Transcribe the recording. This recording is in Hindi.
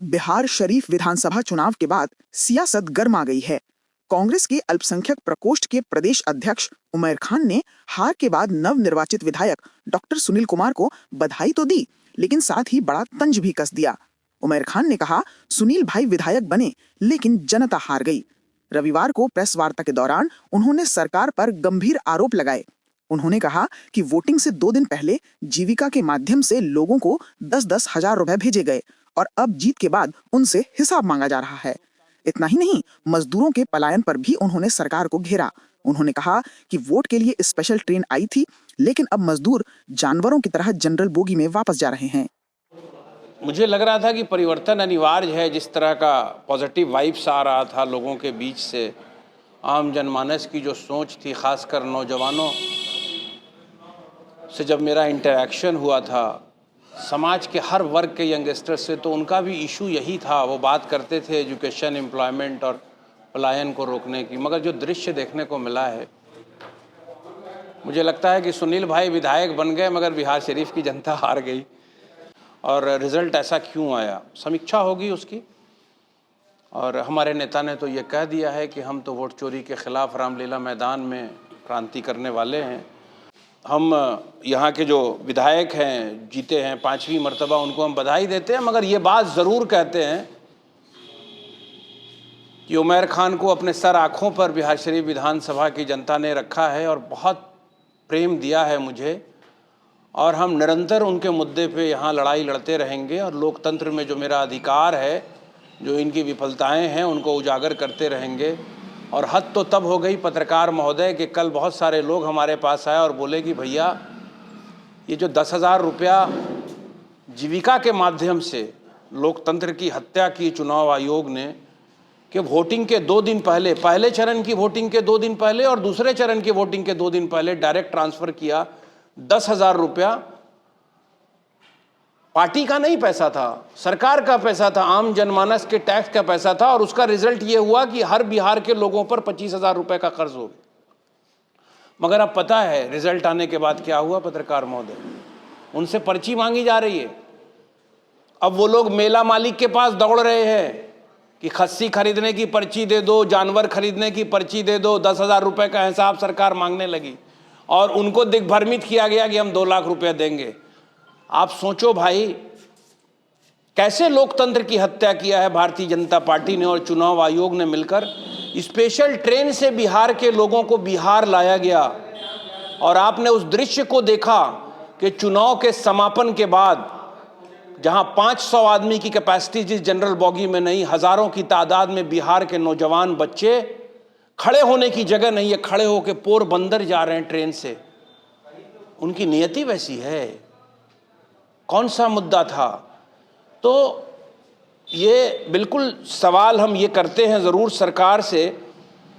बिहार शरीफ विधानसभा चुनाव के बाद सियासत गर्मा गई है। कांग्रेस के अल्पसंख्यक प्रकोष्ठ के प्रदेश अध्यक्ष उमर खान ने हार के बाद नवनिर्वाचित विधायक डॉक्टर सुनील कुमार को बधाई तो दी, लेकिन साथ ही बड़ा तंज भी कस दिया। उमर खान ने कहा, सुनील भाई विधायक बने, लेकिन जनता हार गई। रविवार को प्रेस वार्ता के दौरान उन्होंने सरकार पर गंभीर आरोप लगाए। उन्होंने कहा कि वोटिंग से 2 दिन पहले जीविका के माध्यम से लोगों को 10-10 हजार रुपए भेजे गए और अब जीत के बाद उनसे हिसाब मांगा जा रहा है। इतना ही नहीं, मजदूरों के पलायन पर भी उन्होंने सरकार को घेरा। उन्होंने कहा कि वोट के लिए स्पेशल ट्रेन आई थी, लेकिन अब मजदूर जानवरों की तरह जनरल बोगी में वापस जा रहे हैं। मुझे लग रहा था कि परिवर्तन अनिवार्य है। जिस तरह का पॉजिटिव वाइब्स आ रहा था लोगों के बीच से, आम जनमानस की जो सोच थी, खासकर नौजवानों से जब मेरा इंटरेक्शन हुआ था, समाज के हर वर्ग के यंगस्टर से, तो उनका भी इशू यही था। वो बात करते थे एजुकेशन, एम्प्लॉयमेंट और पलायन को रोकने की। मगर जो दृश्य देखने को मिला है, मुझे लगता है कि सुनील भाई विधायक बन गए मगर बिहार शरीफ की जनता हार गई। और रिज़ल्ट ऐसा क्यों आया, समीक्षा होगी उसकी। और हमारे नेता ने तो ये कह दिया है कि हम तो वोट चोरी के ख़िलाफ़ रामलीला मैदान में क्रांति करने वाले हैं। हम यहाँ के जो विधायक हैं, जीते हैं 5वीं मर्तबा, उनको हम बधाई देते हैं। मगर ये बात ज़रूर कहते हैं कि उमर खान को अपने सर आँखों पर बिहार शरीफ विधानसभा की जनता ने रखा है और बहुत प्रेम दिया है मुझे। और हम निरंतर उनके मुद्दे पे यहाँ लड़ाई लड़ते रहेंगे और लोकतंत्र में जो मेरा अधिकार है, जो इनकी विफलताएं हैं, उनको उजागर करते रहेंगे। और हद तो तब हो गई पत्रकार महोदय कि कल बहुत सारे लोग हमारे पास आए और बोले कि भैया, ये जो 10,000 रुपया जीविका के माध्यम से लोकतंत्र की हत्या की चुनाव आयोग ने, कि वोटिंग के 2 दिन पहले, पहले चरण की वोटिंग के 2 दिन पहले और दूसरे चरण की वोटिंग के 2 दिन पहले डायरेक्ट ट्रांसफ़र किया। 10,000 रुपया पार्टी का नहीं पैसा था, सरकार का पैसा था, आम जनमानस के टैक्स का पैसा था। और उसका रिजल्ट ये हुआ कि हर बिहार के लोगों पर 25,000 रुपये का कर्ज हो गया। मगर अब पता है रिजल्ट आने के बाद क्या हुआ पत्रकार महोदय, उनसे पर्ची मांगी जा रही है। अब वो लोग मेला मालिक के पास दौड़ रहे हैं कि खस्सी खरीदने की पर्ची दे दो, जानवर खरीदने की पर्ची दे दो। 10,000 रुपये का हिसाब सरकार मांगने लगी और उनको दिग्भ्रमित किया गया कि हम 2 लाख रुपये देंगे। आप सोचो भाई, कैसे लोकतंत्र की हत्या किया है भारतीय जनता पार्टी ने और चुनाव आयोग ने मिलकर। स्पेशल ट्रेन से बिहार के लोगों को बिहार लाया गया और आपने उस दृश्य को देखा कि चुनाव के समापन के बाद, जहां 500 आदमी की कैपेसिटी जिस जनरल बॉगी में नहीं, हजारों की तादाद में बिहार के नौजवान बच्चे, खड़े होने की जगह नहीं है, खड़े होकर पोरबंदर जा रहे हैं ट्रेन से। उनकी नियति वैसी है। कौन सा मुद्दा था? तो ये बिल्कुल सवाल हम ये करते हैं ज़रूर सरकार से